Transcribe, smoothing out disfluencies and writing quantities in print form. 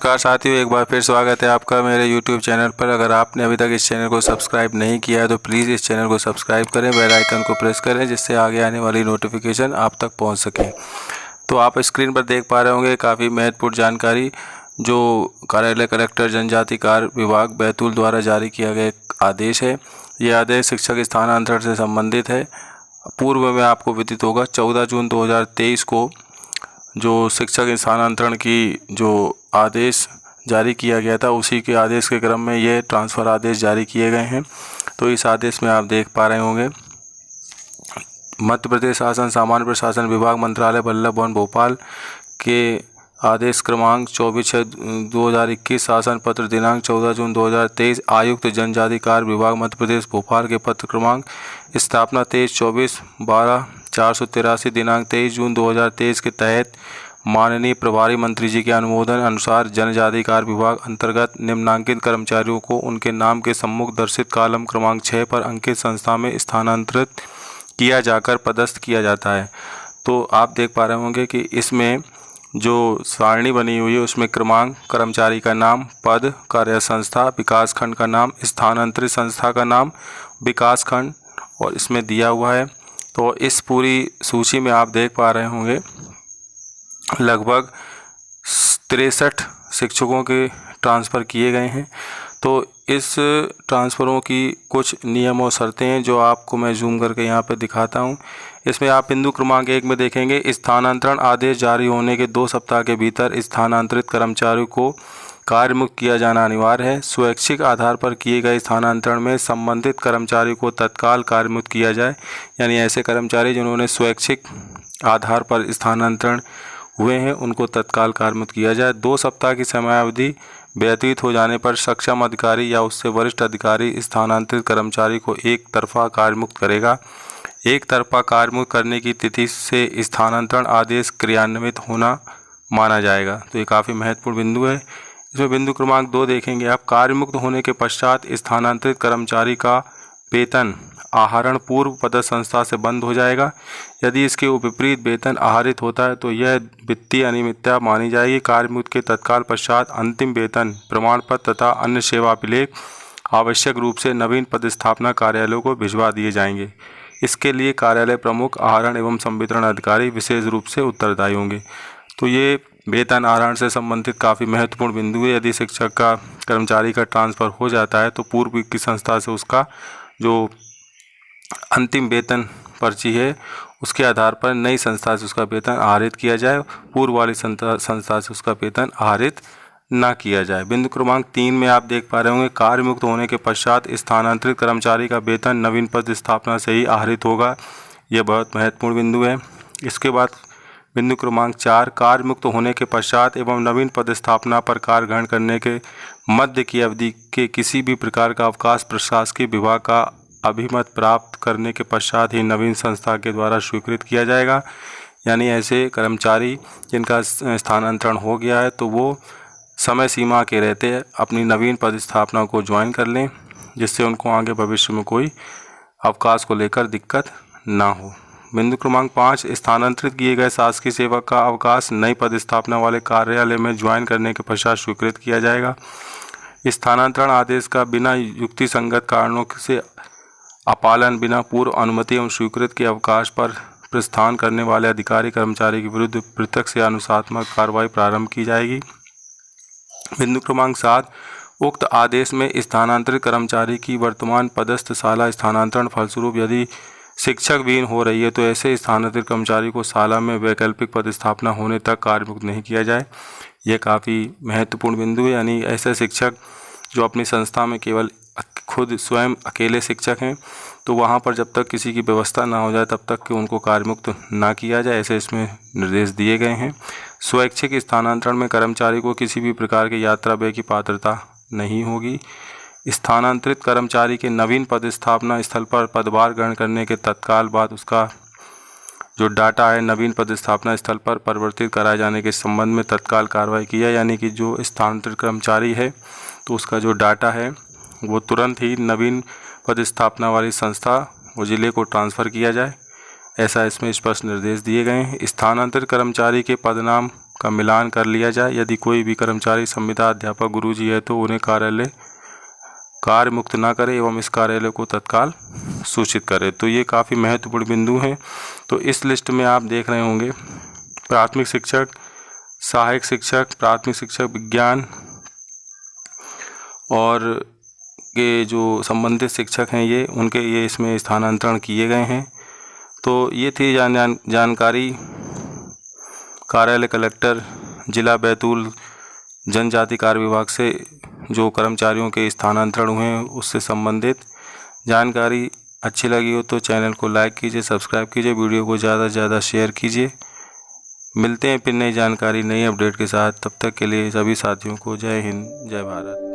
नमस्कार साथियों, एक बार फिर स्वागत है आपका मेरे YouTube चैनल पर। अगर आपने अभी तक इस चैनल को सब्सक्राइब नहीं किया है तो प्लीज़ इस चैनल को सब्सक्राइब करें, बेल आइकन को प्रेस करें जिससे आगे आने वाली नोटिफिकेशन आप तक पहुंच सके। तो आप स्क्रीन पर देख पा रहे होंगे काफ़ी महत्वपूर्ण जानकारी जो कार्यालय कलेक्टर जनजाति कार्य विभाग बैतूल द्वारा जारी किया गया एक आदेश है। ये आदेश शिक्षक स्थानांतरण से संबंधित है। पूर्व में आपको विदित होगा 14 जून 2023 को जो शिक्षक स्थानांतरण की जो आदेश जारी किया गया था, उसी के आदेश के क्रम में ये ट्रांसफ़र आदेश जारी किए गए हैं। तो इस आदेश में आप देख पा रहे होंगे मध्य प्रदेश शासन सामान्य प्रशासन विभाग मंत्रालय वल्लभ भवन भोपाल के आदेश क्रमांक 24/6/2021 शासन पत्र दिनांक 14 जून 2023 आयुक्त जनजाति कार्य विभाग मध्य प्रदेश भोपाल के पत्र क्रमांक स्थापना 23/24/12/483 दिनांक 23 जून 2023 के तहत माननीय प्रभारी मंत्री जी के अनुमोदन अनुसार जनजाति कार्य विभाग अंतर्गत निम्नांकित कर्मचारियों को उनके नाम के सम्मुख दर्शित कॉलम क्रमांक 6 पर अंकित संस्था में स्थानांतरित किया जाकर पदस्थ किया जाता है। तो आप देख पा रहे होंगे कि इसमें जो सारणी बनी हुई है उसमें क्रमांक, कर्मचारी का नाम, पद, कार्य संस्था, विकास खंड का नाम, स्थानांतरित संस्था का नाम, विकास खंड और इसमें दिया हुआ है। तो इस पूरी सूची में आप देख पा रहे होंगे लगभग 63 शिक्षकों के ट्रांसफ़र किए गए हैं। तो इस ट्रांसफ़रों की कुछ नियम और शर्तें हैं जो आपको मैं जूम करके यहाँ पे दिखाता हूँ। इसमें आप बिंदु क्रमांक 1 में देखेंगे स्थानांतरण आदेश जारी होने के 2 सप्ताह के भीतर स्थानांतरित कर्मचारियों को कार्यमुक्त किया जाना अनिवार्य है। स्वैच्छिक आधार पर किए गए स्थानांतरण में संबंधित कर्मचारी को तत्काल कार्यमुक्त किया जाए। यानी ऐसे कर्मचारी जिन्होंने स्वैच्छिक आधार पर स्थानांतरण हुए हैं उनको तत्काल कार्यमुक्त किया जाए। 2 सप्ताह की समयावधि व्यतीत हो जाने पर सक्षम अधिकारी या उससे वरिष्ठ अधिकारी स्थानांतरित कर्मचारी को एक तरफा कार्यमुक्त करेगा। एक तरफा कार्यमुक्त करने की तिथि से स्थानांतरण आदेश क्रियान्वित होना माना जाएगा। तो ये काफ़ी महत्वपूर्ण बिंदु है। इसमें बिंदु क्रमांक 2 देखेंगे आप, कार्यमुक्त होने के पश्चात स्थानांतरित कर्मचारी का वेतन आहरण पूर्व पदस्थ संस्था से बंद हो जाएगा। यदि इसके विपरीत वेतन आहरित होता है तो यह वित्तीय अनियमितता मानी जाएगी। कार्यमुक्त के तत्काल पश्चात अंतिम वेतन प्रमाण पत्र तथा अन्य सेवा अभिलेख आवश्यक रूप से नवीन पदस्थापना कार्यालयों को भिजवा दिए जाएंगे। इसके लिए कार्यालय प्रमुख, आहरण एवं संवितरण अधिकारी विशेष रूप से उत्तरदायी होंगे। तो ये वेतन आहरण से संबंधित काफ़ी महत्वपूर्ण बिंदु है। यदि शिक्षक का कर्मचारी का ट्रांसफ़र हो जाता है तो पूर्व की संस्था से उसका जो अंतिम वेतन पर्ची है उसके आधार पर नई संस्था से उसका वेतन आहरित किया जाए, पूर्व वाली संस्था से उसका वेतन आहरित ना किया जाए। बिंदु क्रमांक 3 में आप देख पा रहे होंगे कार्यमुक्त होने के पश्चात स्थानांतरित कर्मचारी का वेतन नवीन पद स्थापना से ही आहरित होगा। यह बहुत महत्वपूर्ण बिंदु है। इसके बाद बिंदु क्रमांक 4, कार्यमुक्त होने के पश्चात एवं नवीन पद स्थापना पर कार्य ग्रहण करने के मध्य की अवधि के किसी भी प्रकार का अवकाश प्रशासकीय विभाग का अभिमत प्राप्त करने के पश्चात ही नवीन संस्था के द्वारा स्वीकृत किया जाएगा। यानी ऐसे कर्मचारी जिनका स्थानांतरण हो गया है तो वो समय सीमा के रहते अपनी नवीन पदस्थापना को ज्वाइन कर लें, जिससे उनको आगे भविष्य में कोई अवकाश को लेकर दिक्कत ना हो। बिंदु क्रमांक 5, स्थानांतरित किए गए शासकीय सेवक का अवकाश नई पदस्थापना वाले कार्यालय में ज्वाइन करने के पश्चात स्वीकृत किया जाएगा। स्थानांतरण आदेश का बिना युक्ति संगत कारणों से अपालन, बिना पूर्व अनुमति एवं स्वीकृत के अवकाश पर प्रस्थान करने वाले अधिकारी कर्मचारी के विरुद्ध पृथक से अनुशासनात्मक कार्रवाई प्रारंभ की जाएगी। बिंदु क्रमांक 7, उक्त आदेश में स्थानांतरित कर्मचारी की वर्तमान पदस्थ शाला स्थानांतरण फलस्वरूप यदि शिक्षक विहीन हो रही है तो ऐसे स्थानांतरित कर्मचारी को शाला में वैकल्पिक पदस्थापना होने तक कार्यमुक्त नहीं किया जाए। यह काफ़ी महत्वपूर्ण बिंदु है। यानी ऐसे शिक्षक जो अपनी संस्था में केवल खुद स्वयं अकेले शिक्षक हैं तो वहाँ पर जब तक किसी की व्यवस्था ना हो जाए तब तक कि उनको कार्यमुक्त ना किया जाए, ऐसे इसमें निर्देश दिए गए हैं। स्वैच्छिक स्थानांतरण में कर्मचारी को किसी भी प्रकार के यात्रा व्यय की पात्रता नहीं होगी। स्थानांतरित कर्मचारी के नवीन पदस्थापना स्थल पर पदभार ग्रहण करने के तत्काल बाद उसका जो डाटा है नवीन पदस्थापना स्थल पर परिवर्तित कराए जाने के संबंध में तत्काल कार्रवाई की है। यानी कि जो स्थानांतरित कर्मचारी है तो उसका जो डाटा है वो तुरंत ही नवीन पदस्थापना वाली संस्था व जिले को ट्रांसफ़र किया जाए, ऐसा इसमें स्पष्ट निर्देश दिए गए हैं। स्थानांतरित कर्मचारी के पदनाम का मिलान कर लिया जाए। यदि कोई भी कर्मचारी संविदा अध्यापक गुरुजी है तो उन्हें कार्य मुक्त ना करे एवं इस कार्यालय को तत्काल सूचित करे। तो ये काफ़ी महत्वपूर्ण बिंदु हैं। तो इस लिस्ट में आप देख रहे होंगे प्राथमिक शिक्षक, सहायक शिक्षक, प्राथमिक शिक्षक विज्ञान और ये जो संबंधित शिक्षक हैं ये इसमें स्थानांतरण किए गए हैं। तो ये थी जानकारी कार्यालय कलेक्टर जिला बैतूल जनजाति कार्य विभाग से जो कर्मचारियों के स्थानांतरण हुए हैं उससे संबंधित जानकारी। अच्छी लगी हो तो चैनल को लाइक कीजिए, सब्सक्राइब कीजिए, वीडियो को ज़्यादा से ज़्यादा शेयर कीजिए। मिलते हैं फिर नई जानकारी, नई अपडेट के साथ। तब तक के लिए सभी साथियों को जय हिंद, जय भारत।